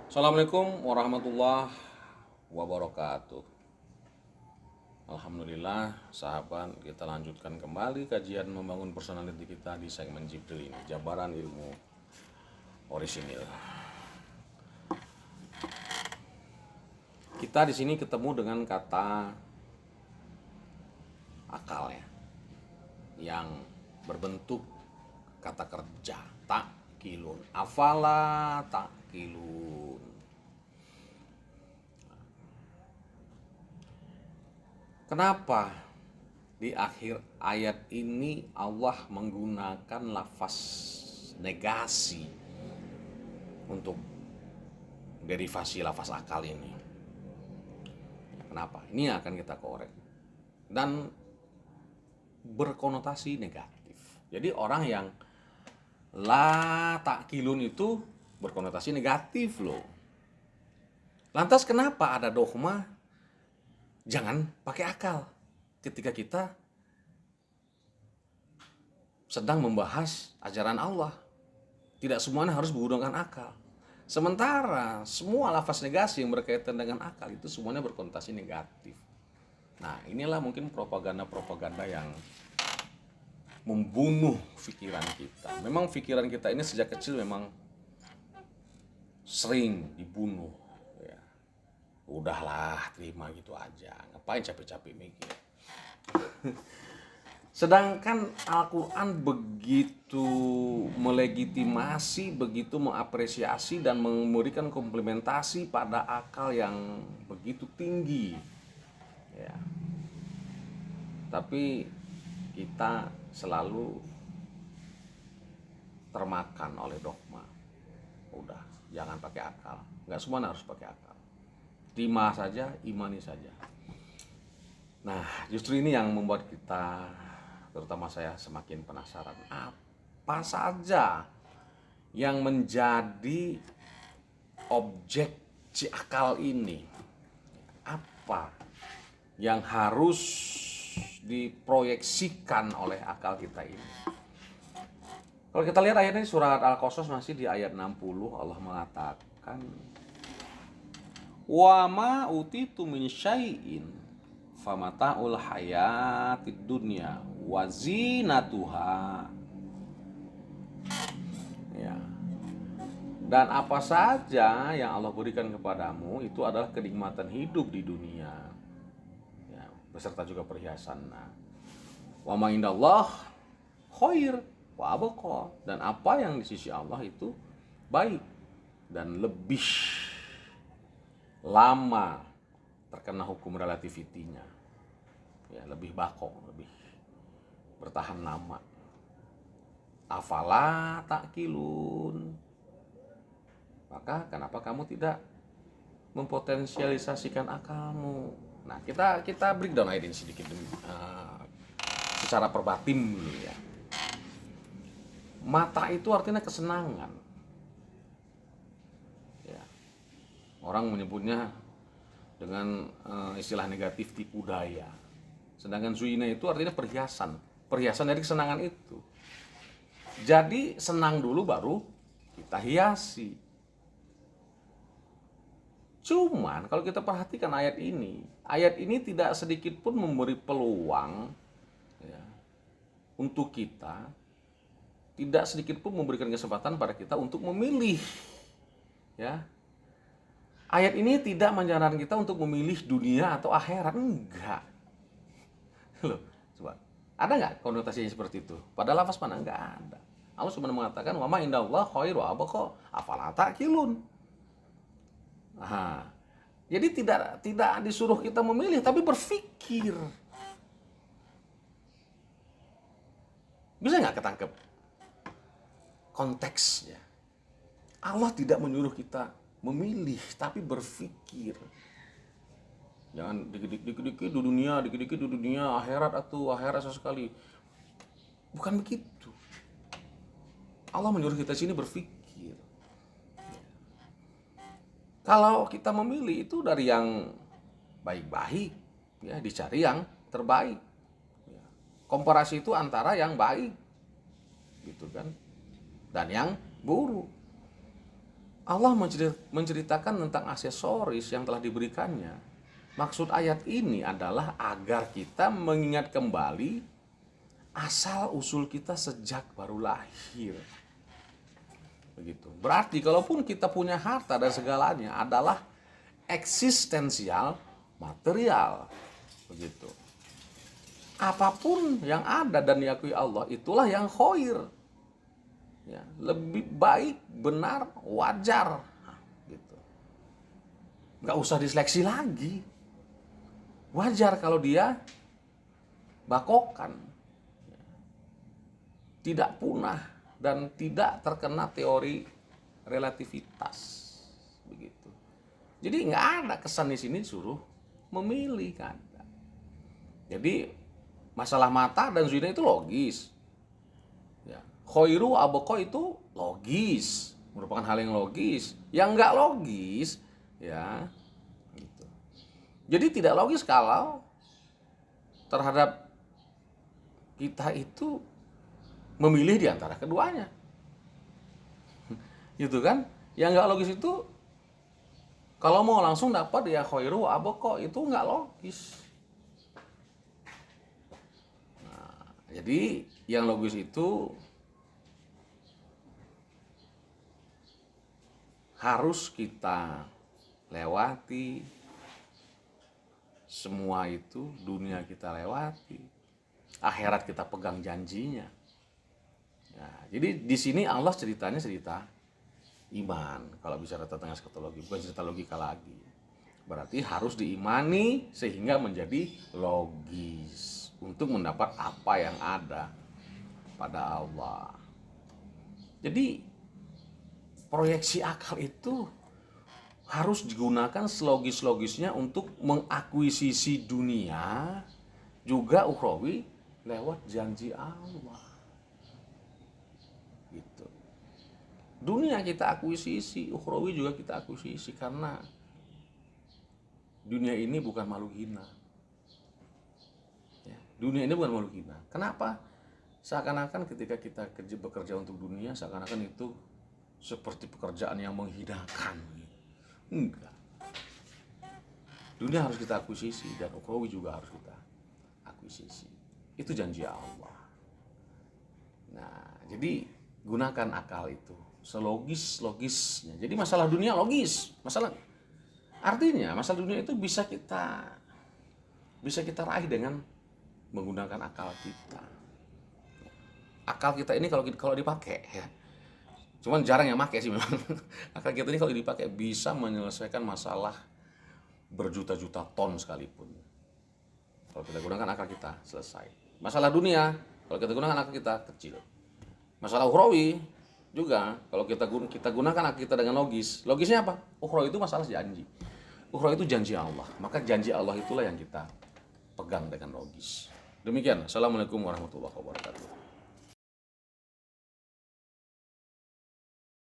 Assalamualaikum warahmatullahi wabarakatuh. Alhamdulillah, sahabat, kita lanjutkan kembali kajian membangun personality kita di segmen Jibril ini, Jabaran Ilmu Orisinil. Kita di sini ketemu dengan kata akal ya, yang berbentuk kata kerja, takkilun. Afala takkilun. Kenapa di akhir ayat ini Allah menggunakan lafaz negasi untuk derivasi lafaz akal ini? Kenapa? Ini akan kita korek. Dan berkonotasi negatif. Jadi orang yang la takkilun itu berkonotasi negatif loh. Lantas kenapa ada dogma jangan pakai akal ketika kita sedang membahas ajaran Allah? Tidak semuanya harus menggunakan akal. Sementara semua lafaz negasi yang berkaitan dengan akal itu semuanya berkonotasi negatif. Nah, inilah mungkin propaganda-propaganda yang membunuh pikiran kita. Memang pikiran kita ini sejak kecil memang sering dibunuh ya. Udahlah, terima gitu aja. Ngapain capek-capek mikir. Sedangkan Al-Quran begitu melegitimasi, begitu mengapresiasi dan memberikan komplementasi pada akal yang begitu tinggi ya. Tapi kita selalu termakan oleh dogma. Udah, jangan pakai akal. Nggak semuanya harus pakai akal. Terima saja, imani saja. Nah, justru ini yang membuat kita, terutama saya, semakin penasaran. Apa saja yang menjadi objek si akal ini? Apa yang harus diproyeksikan oleh akal kita ini? Kalau kita lihat ayat ini, surat Al-Qasas masih di ayat 60, Allah mengatakan, wa ma utitu min syai'in famata'ul hayatid dunya wa zinatuha. Ya. Dan apa saja yang Allah berikan kepadamu itu adalah kenikmatan hidup di dunia. Ya, beserta juga perhiasan. Nah, wa ma indallah khair wa abqa. Dan apa yang di sisi Allah itu baik dan lebih lama terkena hukum relativitinya ya, lebih bako, lebih bertahan lama. Afala takkilun, maka kenapa kamu tidak mempotensialisasikan akalmu? Nah, kita breakdown ayat ini sedikit secara perbatin dulu ya. Mata itu artinya kesenangan ya. Orang menyebutnya dengan istilah negatif tipu daya. Sedangkan zuyina itu artinya perhiasan. Perhiasan dari kesenangan itu. Jadi senang dulu baru kita hiasi. Cuman kalau kita perhatikan ayat ini tidak sedikit pun memberi peluang ya, untuk kita, tidak sedikit pun memberikan kesempatan pada kita untuk memilih ya. Ayat ini tidak menyarankan kita untuk memilih dunia atau akhirat, enggak. Loh, coba. Ada enggak konotasinya seperti itu? Pada lafaz mana? Enggak ada. Allah sebenarnya mengatakan, wa ma indallah khairu wa abqa, afala ta'qilun. Nah, jadi tidak disuruh kita memilih, tapi berpikir. Bisa nggak ketangkep konteksnya? Allah tidak menyuruh kita memilih, tapi berpikir. Jangan dikit-dikit di dunia, dikit-dikit di dunia, akhirat atau akhirat sesekali. Bukan begitu. Allah menyuruh kita sini berpikir. Kalau kita memilih itu dari yang baik-baik, ya, dicari yang terbaik. Komparasi itu antara yang baik, gitu kan, dan yang buruk. Allah menceritakan tentang aksesoris yang telah diberikannya. Maksud ayat ini adalah agar kita mengingat kembali asal usul kita sejak baru lahir. Begitu. Berarti kalaupun kita punya harta dan segalanya adalah eksistensial material. Begitu. Apapun yang ada dan diakui Allah itulah yang khair. Ya, lebih baik, benar, wajar. Nah, gitu. Nggak usah diseleksi lagi. Wajar kalau dia bakokan. Tidak punah dan tidak terkena teori relativitas. Begitu. Jadi nggak ada kesan di sini suruh memilih kan. Jadi masalah mata dan zina itu logis. Ya. Khairu abqa itu logis, merupakan hal yang logis. Yang nggak logis, ya, gitu. Jadi tidak logis kalau terhadap kita itu memilih di antara keduanya, gitu kan? Yang nggak logis itu kalau mau langsung dapat ya khairu abqa itu nggak logis. Nah, jadi yang logis itu harus kita lewati, semua itu dunia kita lewati, akhirat kita pegang janjinya. Nah, jadi di sini Allah ceritanya cerita iman. Kalau bicara tentang eskatologi, bukan cerita logika lagi. Berarti harus diimani sehingga menjadi logis untuk mendapat apa yang ada pada Allah. Jadi proyeksi akal itu harus digunakan selogis-logisnya untuk mengakuisisi dunia juga ukhrawi lewat janji Allah. Gitu. Dunia kita akuisisi, ukhrawi juga kita akuisisi karena dunia ini bukan makhluk hina. Ya, dunia ini bukan makhluk hina. Kenapa? Seakan-akan ketika kita bekerja untuk dunia, seakan-akan itu seperti pekerjaan yang menghinakan. Enggak. Dunia harus kita akuisisi dan ukhrawi juga harus kita akuisisi. Itu janji Allah. Nah, jadi gunakan akal itu selogis-logisnya. Jadi masalah dunia logis. Artinya masalah dunia itu bisa kita raih dengan menggunakan akal kita. Akal kita ini kalau dipakai ya. Cuman jarang yang pakai sih memang. Akal kita ini kalau dipakai bisa menyelesaikan masalah berjuta-juta ton sekalipun. Kalau kita gunakan akal kita, selesai. Masalah dunia, kalau kita gunakan akal kita, kecil. Masalah ukhrawi juga, kalau kita gunakan akal kita dengan logis. Logisnya apa? Ukhrawi itu masalah janji. Ukhrawi itu janji Allah. Maka janji Allah itulah yang kita pegang dengan logis. Demikian. Assalamualaikum warahmatullahi wabarakatuh.